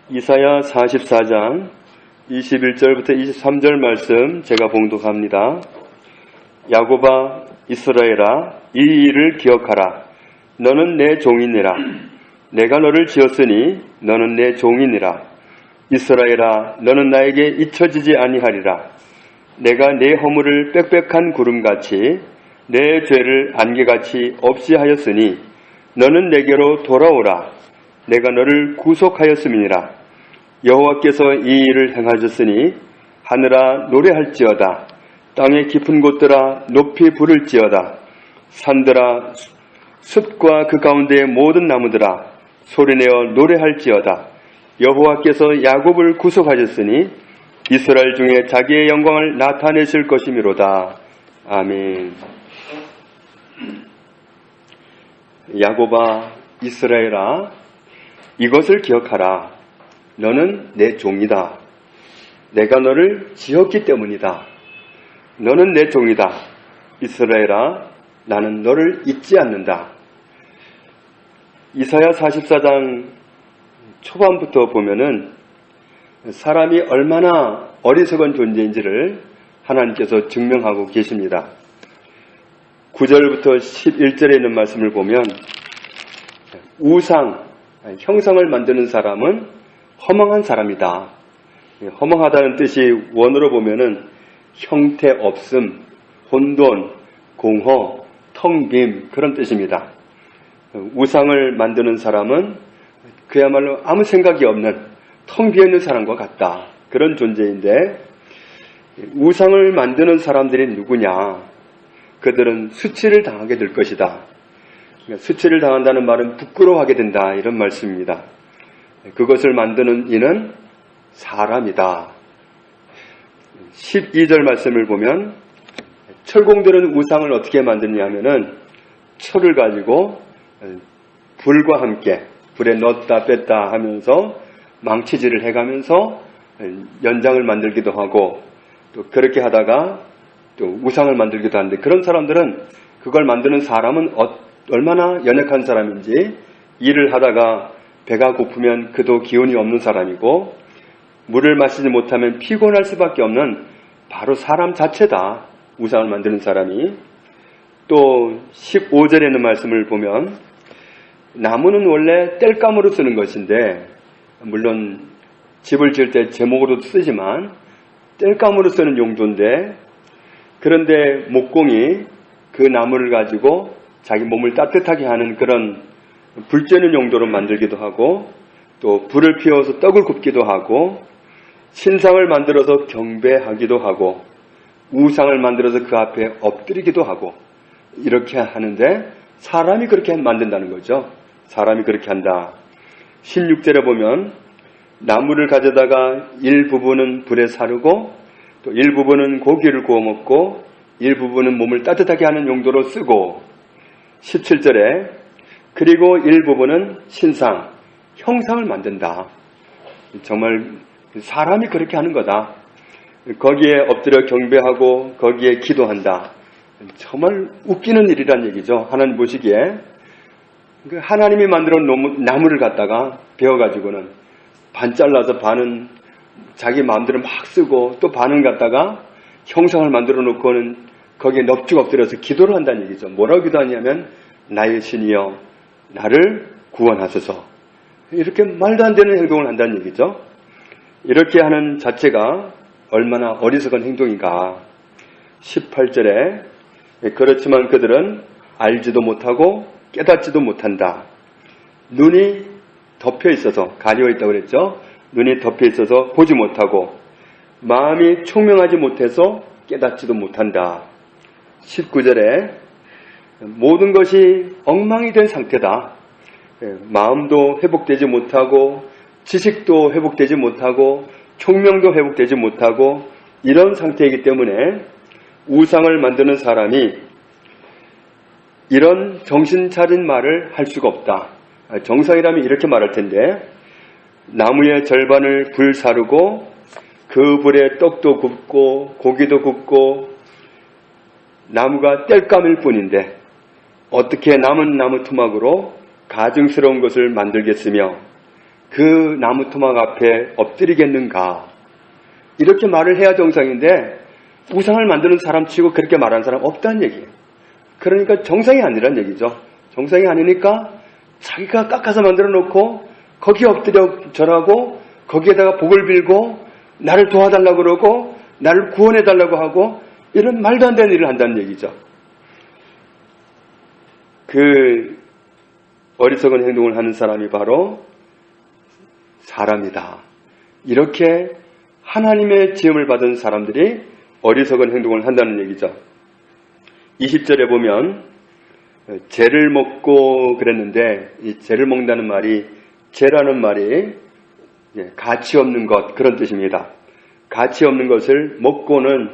이사야 44장 21절부터 23절 말씀 제가 봉독합니다. 야곱아 이스라엘아 이 일을 기억하라. 너는 내 종이니라. 내가 너를 지었으니 너는 내 종이니라. 이스라엘아 너는 나에게 잊혀지지 아니하리라. 내가 내 허물을 빽빽한 구름같이 내 죄를 안개같이 없이 하였으니 너는 내게로 돌아오라. 내가 너를 구속하였음이니라. 여호와께서 이 일을 행하셨으니 하늘아 노래할지어다. 땅의 깊은 곳들아 높이 부를지어다. 산들아 숲과 그 가운데의 모든 나무들아 소리내어 노래할지어다. 여호와께서 야곱을 구속하셨으니 이스라엘 중에 자기의 영광을 나타내실 것이미로다. 아멘. 야곱아 이스라엘아 이것을 기억하라. 너는 내 종이다. 내가 너를 지었기 때문이다. 너는 내 종이다. 이스라엘아 나는 너를 잊지 않는다. 이사야 44장 초반부터 보면은 사람이 얼마나 어리석은 존재인지를 하나님께서 증명하고 계십니다. 9절부터 11절에 있는 말씀을 보면 우상, 형상을 만드는 사람은 허망한 사람이다. 허망하다는 뜻이 원어로 보면은 형태 없음, 혼돈, 공허, 텅 빔 그런 뜻입니다. 우상을 만드는 사람은 그야말로 아무 생각이 없는 텅 비어있는 사람과 같다. 그런 존재인데 우상을 만드는 사람들이 누구냐? 그들은 수치를 당하게 될 것이다. 수치를 당한다는 말은 부끄러워하게 된다. 이런 말씀입니다. 그것을 만드는 이는 사람이다. 12절 말씀을 보면 철공들은 우상을 어떻게 만드냐면은 철을 가지고 불과 함께 불에 넣었다 뺐다 하면서 망치질을 해가면서 연장을 만들기도 하고 또 그렇게 하다가 또 우상을 만들기도 하는데 그런 사람들은 그걸 만드는 사람은 얼마나 연약한 사람인지 일을 하다가 배가 고프면 그도 기운이 없는 사람이고 물을 마시지 못하면 피곤할 수밖에 없는 바로 사람 자체다. 우상을 만드는 사람이. 또 15절에 있는 말씀을 보면 나무는 원래 땔감으로 쓰는 것인데 물론 집을 지을 때 제목으로도 쓰지만 땔감으로 쓰는 용도인데 그런데 목공이 그 나무를 가지고 자기 몸을 따뜻하게 하는 그런 불 쬐는 용도로 만들기도 하고 또 불을 피워서 떡을 굽기도 하고 신상을 만들어서 경배하기도 하고 우상을 만들어서 그 앞에 엎드리기도 하고 이렇게 하는데 사람이 그렇게 만든다는 거죠. 사람이 그렇게 한다. 16절에 보면 나무를 가져다가 일부분은 불에 사르고 또 일부분은 고기를 구워 먹고 일부분은 몸을 따뜻하게 하는 용도로 쓰고 17절에 그리고 일부분은 신상, 형상을 만든다. 정말 사람이 그렇게 하는 거다. 거기에 엎드려 경배하고 거기에 기도한다. 정말 웃기는 일이란 얘기죠. 하나님 보시기에. 하나님이 만들어 놓은 나무를 갖다가 베어가지고는 반 잘라서 반은 자기 마음대로 막 쓰고 또 반은 갖다가 형상을 만들어 놓고는 거기에 넙죽 엎드려서 기도를 한다는 얘기죠. 뭐라고 기도하냐면 나의 신이여 나를 구원하소서. 이렇게 말도 안 되는 행동을 한다는 얘기죠. 이렇게 하는 자체가 얼마나 어리석은 행동인가. 18절에 그렇지만 그들은 알지도 못하고 깨닫지도 못한다. 눈이 덮여 있어서 가려 있다고 그랬죠. 눈이 덮여 있어서 보지 못하고 마음이 총명하지 못해서 깨닫지도 못한다. 19절에 모든 것이 엉망이 된 상태다. 마음도 회복되지 못하고 지식도 회복되지 못하고 총명도 회복되지 못하고 이런 상태이기 때문에 우상을 만드는 사람이 이런 정신 차린 말을 할 수가 없다. 정상이라면 이렇게 말할 텐데 나무의 절반을 불 사르고 그 불에 떡도 굽고 고기도 굽고 나무가 땔감일 뿐인데 어떻게 남은 나무 토막으로 가증스러운 것을 만들겠으며 그 나무 토막 앞에 엎드리겠는가? 이렇게 말을 해야 정상인데 우상을 만드는 사람 치고 그렇게 말하는 사람 없다는 얘기예요. 그러니까 정상이 아니란 얘기죠. 정상이 아니니까 자기가 깎아서 만들어 놓고 거기에 엎드려 절하고 거기에다가 복을 빌고 나를 도와달라고 그러고 나를 구원해달라고 하고 이런 말도 안 되는 일을 한다는 얘기죠. 그 어리석은 행동을 하는 사람이 바로 사람이다. 이렇게 하나님의 지음을 받은 사람들이 어리석은 행동을 한다는 얘기죠. 20절에 보면 죄를 먹고 그랬는데 이 죄를 먹는다는 말이 죄라는 말이 가치 없는 것 그런 뜻입니다. 가치 없는 것을 먹고는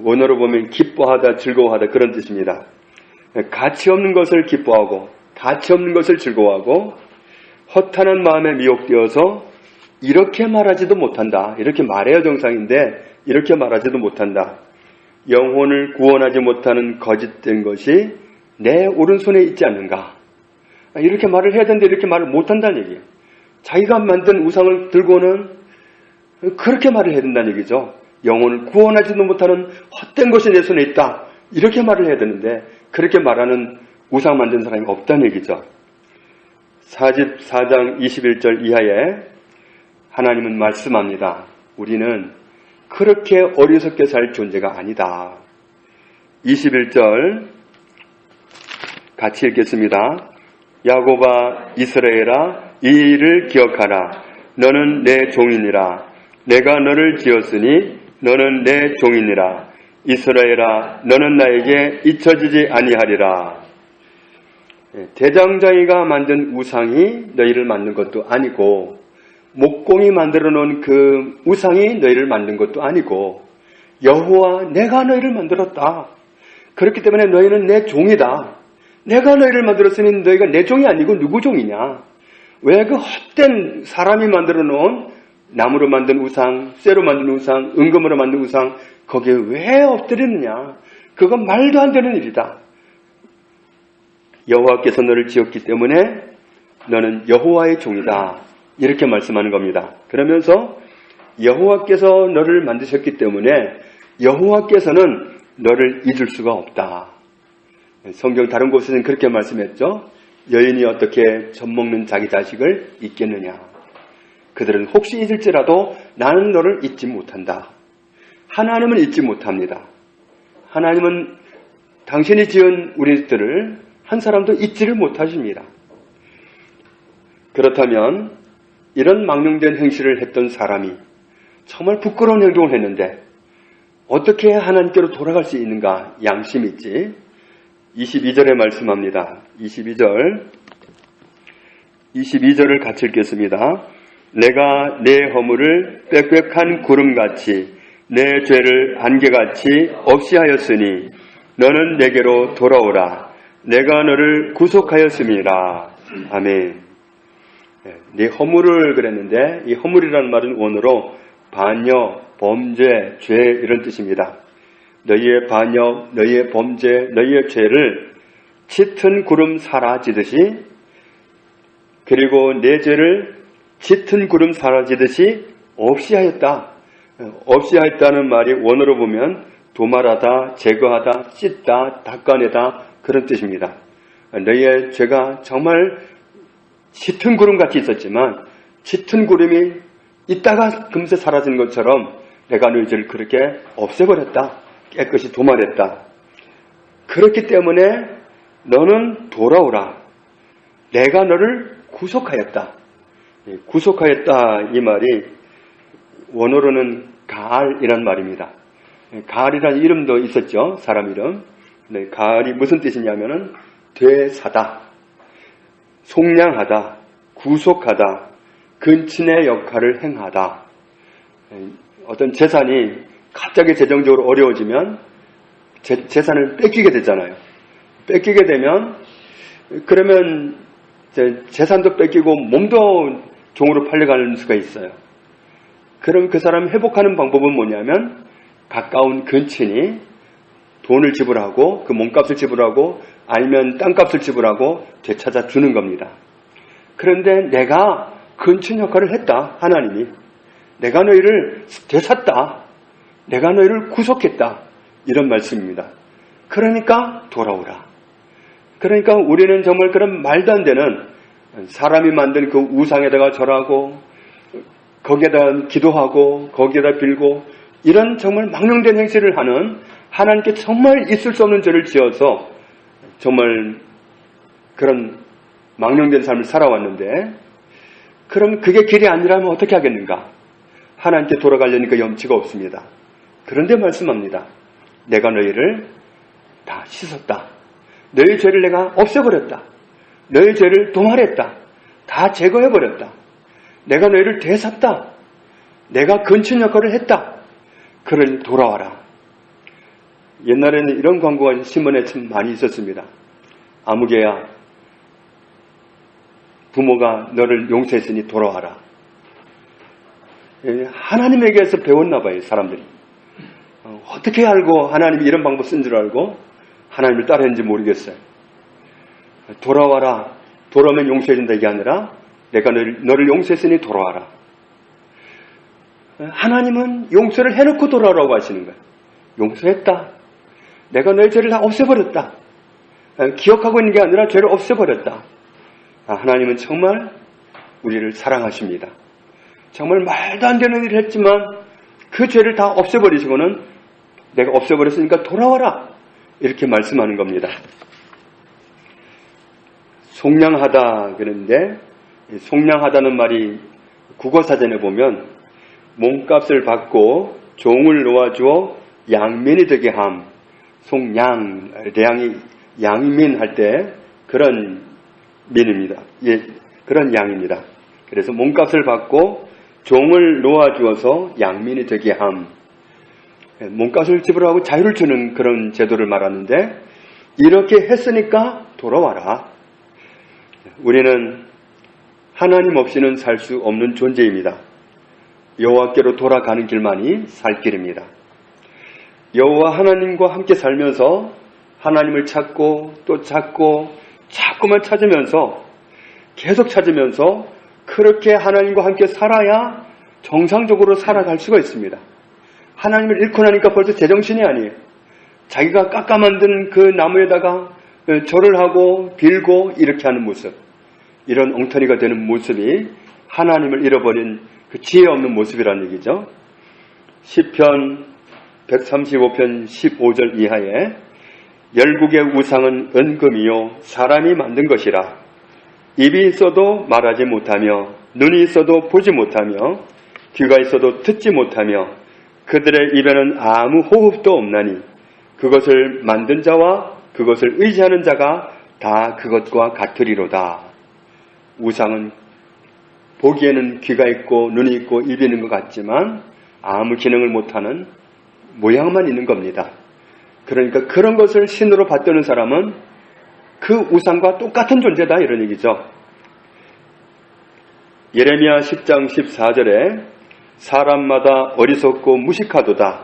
원어로 보면 기뻐하다 즐거워하다 그런 뜻입니다. 가치 없는 것을 기뻐하고 가치 없는 것을 즐거워하고 허탄한 마음에 미혹되어서 이렇게 말하지도 못한다. 이렇게 말해야 정상인데 이렇게 말하지도 못한다. 영혼을 구원하지 못하는 거짓된 것이 내 오른손에 있지 않는가. 이렇게 말을 해야 되는데 이렇게 말을 못한다는 얘기예요. 자기가 만든 우상을 들고는 그렇게 말을 해야 된다는 얘기죠. 영혼을 구원하지도 못하는 헛된 것이 내 손에 있다. 이렇게 말을 해야 되는데 그렇게 말하는 우상 만든 사람이 없다는 얘기죠. 44장 21절 이하에 하나님은 말씀합니다. 우리는 그렇게 어리석게 살 존재가 아니다. 21절 같이 읽겠습니다. 야곱아 이스라엘아 이 일을 기억하라. 너는 내 종이니라. 내가 너를 지었으니 너는 내 종이니라. 이스라엘아 너는 나에게 잊혀지지 아니하리라. 대장장이가 만든 우상이 너희를 만든 것도 아니고 목공이 만들어 놓은 그 우상이 너희를 만든 것도 아니고 여호와 내가 너희를 만들었다. 그렇기 때문에 너희는 내 종이다. 내가 너희를 만들었으니 너희가 내 종이 아니고 누구 종이냐? 왜 그 헛된 사람이 만들어 놓은 나무로 만든 우상, 쇠로 만든 우상, 은금으로 만든 우상 거기에 왜 엎드리느냐? 그건 말도 안 되는 일이다. 여호와께서 너를 지었기 때문에 너는 여호와의 종이다. 이렇게 말씀하는 겁니다. 그러면서 여호와께서 너를 만드셨기 때문에 여호와께서는 너를 잊을 수가 없다. 성경 다른 곳에서는 그렇게 말씀했죠. 여인이 어떻게 젖먹는 자기 자식을 잊겠느냐. 그들은 혹시 잊을지라도 나는 너를 잊지 못한다. 하나님은 잊지 못합니다. 하나님은 당신이 지은 우리들을 한 사람도 잊지를 못하십니다. 그렇다면 이런 망령된 행실을 했던 사람이 정말 부끄러운 행동을 했는데 어떻게 하나님께로 돌아갈 수 있는가? 양심이 있지. 22절에 말씀합니다. 22절을 같이 읽겠습니다. 내가 내 허물을 빽빽한 구름같이 내 죄를 안개같이 없이 하였으니 너는 내게로 돌아오라. 내가 너를 구속하였음이라. 아멘. 네 허물을 그랬는데 이 허물이라는 말은 원어로 반역, 범죄, 죄 이런 뜻입니다. 너희의 반역, 너희의 범죄, 너희의 죄를 짙은 구름 사라지듯이 그리고 내 죄를 짙은 구름 사라지듯이 없이 하였다. 없이 하였다는 말이 원어로 보면 도말하다, 제거하다, 씻다, 닦아내다 그런 뜻입니다. 너희의 죄가 정말 짙은 구름같이 있었지만 짙은 구름이 있다가 금세 사라진 것처럼 내가 너희 죄를 그렇게 없애버렸다. 깨끗이 도말했다. 그렇기 때문에 너는 돌아오라. 내가 너를 구속하였다. 구속하였다 이 말이 원어로는 가알이란 말입니다. 가알이라는 이름도 있었죠. 사람 이름. 네, 가알이 무슨 뜻이냐면은 되사다, 속량하다, 구속하다, 근친의 역할을 행하다. 어떤 재산이 갑자기 재정적으로 어려워지면 재산을 뺏기게 되잖아요. 뺏기게 되면 그러면 재산도 뺏기고 몸도 종으로 팔려가는 수가 있어요. 그럼 그 사람 회복하는 방법은 뭐냐면 가까운 근친이 돈을 지불하고 그 몸값을 지불하고 아니면 땅값을 지불하고 되찾아 주는 겁니다. 그런데 내가 근친 역할을 했다. 하나님이 내가 너희를 되찾다. 내가 너희를 구속했다. 이런 말씀입니다. 그러니까 돌아오라. 그러니까 우리는 정말 그런 말도 안 되는 사람이 만든 그 우상에다가 절하고 거기에다 기도하고 거기에다 빌고 이런 정말 망령된 행실을 하는 하나님께 정말 있을 수 없는 죄를 지어서 정말 그런 망령된 삶을 살아왔는데 그럼 그게 길이 아니라면 어떻게 하겠는가? 하나님께 돌아가려니까 염치가 없습니다. 그런데 말씀합니다. 내가 너희를 다 씻었다. 너희 죄를 내가 없애버렸다. 너희 죄를 도말했다. 다 제거해버렸다. 내가 너희를 되찾다. 내가 근친 역할을 했다. 그러니 돌아와라. 옛날에는 이런 광고가 신문에 참 많이 있었습니다. 아무개야, 부모가 너를 용서했으니 돌아와라. 하나님에게서 배웠나 봐요, 사람들이. 어떻게 알고 하나님이 이런 방법 쓴 줄 알고 하나님을 따르는지 모르겠어요. 돌아와라. 돌아오면 용서해준다 이게 아니라 내가 너를 용서했으니 돌아와라. 하나님은 용서를 해놓고 돌아오라고 하시는 거예요. 용서했다. 내가 너의 죄를 다 없애버렸다. 기억하고 있는 게 아니라 죄를 없애버렸다. 하나님은 정말 우리를 사랑하십니다. 정말 말도 안 되는 일을 했지만 그 죄를 다 없애버리시고는 내가 없애버렸으니까 돌아와라. 이렇게 말씀하는 겁니다. 속량하다 그런데 속량하다는 말이 국어사전에 보면 몸값을 받고 종을 놓아주어 양민이 되게 함. 속량, 양민 할 때 그런 민입니다. 예, 그런 양입니다. 그래서 몸값을 받고 종을 놓아주어서 양민이 되게 함. 몸값을 지불하고 자유를 주는 그런 제도를 말하는데 이렇게 했으니까 돌아와라. 우리는 하나님 없이는 살 수 없는 존재입니다. 여호와께로 돌아가는 길만이 살 길입니다. 여호와 하나님과 함께 살면서 하나님을 찾고 또 찾고 자꾸만 찾으면서 계속 찾으면서 그렇게 하나님과 함께 살아야 정상적으로 살아갈 수가 있습니다. 하나님을 잃고 나니까 벌써 제정신이 아니에요. 자기가 깎아 만든 그 나무에다가 절을 하고 빌고 이렇게 하는 모습, 이런 엉터리가 되는 모습이 하나님을 잃어버린 그 지혜 없는 모습이라는 얘기죠. 시편 135편 15절 이하에 열국의 우상은 은금이요 사람이 만든 것이라. 입이 있어도 말하지 못하며 눈이 있어도 보지 못하며 귀가 있어도 듣지 못하며 그들의 입에는 아무 호흡도 없나니 그것을 만든 자와 그것을 의지하는 자가 다 그것과 같으리로다. 우상은 보기에는 귀가 있고 눈이 있고 입이 있는 것 같지만 아무 기능을 못하는 모양만 있는 겁니다. 그러니까 그런 것을 신으로 받드는 사람은 그 우상과 똑같은 존재다 이런 얘기죠. 예레미야 10장 14절에 사람마다 어리석고 무식하도다.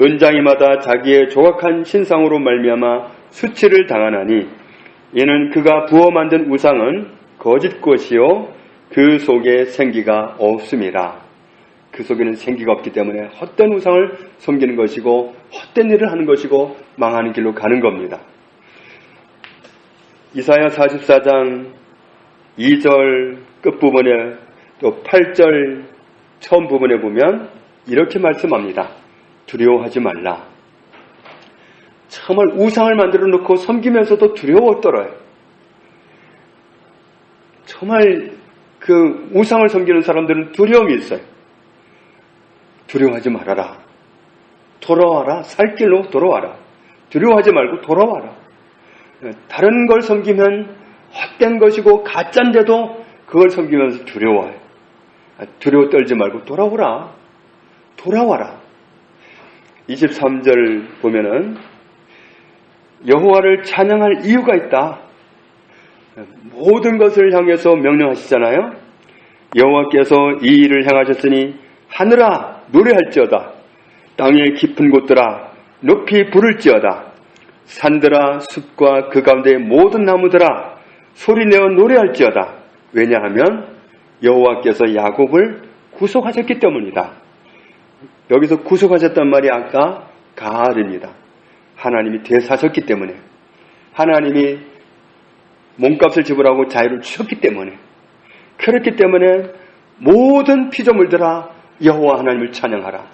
은장이마다 자기의 조각한 신상으로 말미암아 수치를 당하나니 이는 그가 부어 만든 우상은 거짓 것이요 그 속에 생기가 없음이라. 그 속에는 생기가 없기 때문에 헛된 우상을 섬기는 것이고 헛된 일을 하는 것이고 망하는 길로 가는 겁니다. 이사야 44장 2절 끝부분에 또 8절 처음 부분에 보면 이렇게 말씀합니다. 두려워하지 말라. 정말 우상을 만들어 놓고 섬기면서도 두려워 떨어요. 정말 그 우상을 섬기는 사람들은 두려움이 있어요. 두려워하지 말아라. 돌아와라. 살 길로 돌아와라. 두려워하지 말고 돌아와라. 다른 걸 섬기면 헛된 것이고 가짜인데도 그걸 섬기면서 두려워해. 두려워 떨지 말고 돌아오라. 돌아와라. 23절 보면은 여호와를 찬양할 이유가 있다. 모든 것을 향해서 명령하시잖아요. 여호와께서 이 일을 행하셨으니 하늘아 노래할지어다. 땅의 깊은 곳들아 높이 부를지어다. 산들아 숲과 그 가운데 모든 나무들아 소리내어 노래할지어다. 왜냐하면 여호와께서 야곱을 구속하셨기 때문이다. 여기서 구속하셨단 말이 아까 가알입니다. 하나님이 대사하셨기 때문에, 하나님이 몸값을 지불하고 자유를 주셨기 때문에, 그렇기 때문에 모든 피조물들아 여호와 하나님을 찬양하라.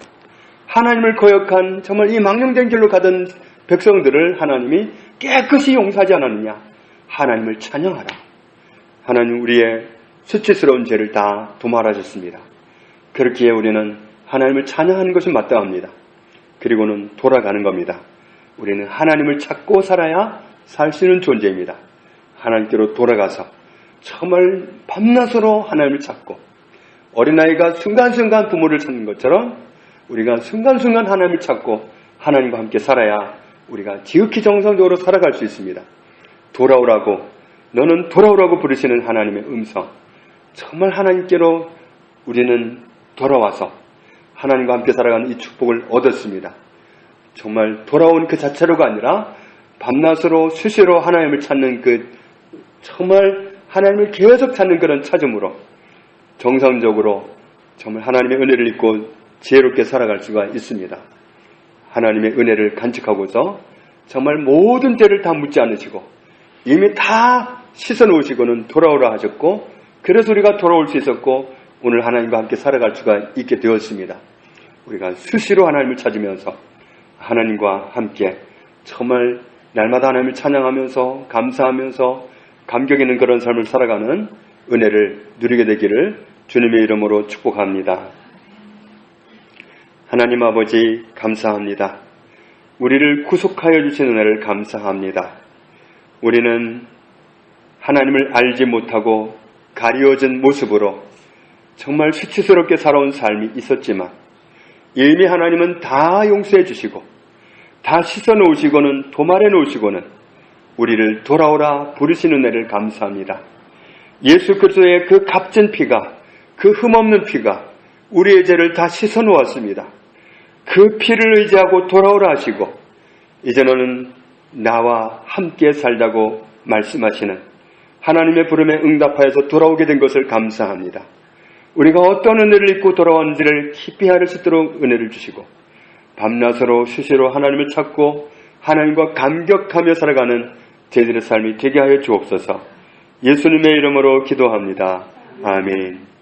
하나님을 거역한 정말 이 망령된 길로 가던 백성들을 하나님이 깨끗이 용서하지 않았느냐. 하나님을 찬양하라. 하나님 우리의 수치스러운 죄를 다 도말하셨습니다. 그렇기에 우리는 하나님을 찬양하는 것이 마땅합니다. 그리고는 돌아가는 겁니다. 우리는 하나님을 찾고 살아야 살 수 있는 존재입니다. 하나님께로 돌아가서 정말 밤낮으로 하나님을 찾고, 어린아이가 순간순간 부모를 찾는 것처럼 우리가 순간순간 하나님을 찾고 하나님과 함께 살아야 우리가 지극히 정성적으로 살아갈 수 있습니다. 돌아오라고, 너는 돌아오라고 부르시는 하나님의 음성, 정말 하나님께로 우리는 돌아와서 하나님과 함께 살아가는 이 축복을 얻었습니다. 정말 돌아온 그 자체로가 아니라 밤낮으로 수시로 하나님을 찾는 그 정말 하나님을 계속 찾는 그런 찾음으로 정상적으로 정말 하나님의 은혜를 입고 지혜롭게 살아갈 수가 있습니다. 하나님의 은혜를 간직하고서 정말 모든 죄를 다 묻지 않으시고 이미 다 씻어놓으시고는 돌아오라 하셨고, 그래서 우리가 돌아올 수 있었고 오늘 하나님과 함께 살아갈 수가 있게 되었습니다. 우리가 수시로 하나님을 찾으면서 하나님과 함께 정말 날마다 하나님을 찬양하면서 감사하면서 감격 있는 그런 삶을 살아가는 은혜를 누리게 되기를 주님의 이름으로 축복합니다. 하나님 아버지 감사합니다. 우리를 구속하여 주신 은혜를 감사합니다. 우리는 하나님을 알지 못하고 가리워진 모습으로 정말 수치스럽게 살아온 삶이 있었지만 이미 하나님은 다 용서해 주시고 다 씻어 놓으시고는 도말해 놓으시고는 우리를 돌아오라 부르시는 은혜를 감사합니다. 예수 그리스도의 그 값진 피가, 그 흠없는 피가 우리의 죄를 다 씻어 놓았습니다. 그 피를 의지하고 돌아오라 하시고 이제 너는 나와 함께 살자고 말씀하시는 하나님의 부름에 응답하여서 돌아오게 된 것을 감사합니다. 우리가 어떤 은혜를 입고 돌아왔는지를 깊이 알 수 있도록 은혜를 주시고 밤낮으로 수시로 하나님을 찾고 하나님과 감격하며 살아가는 저희들의 삶이 되게 하여 주옵소서. 예수님의 이름으로 기도합니다. 아멘.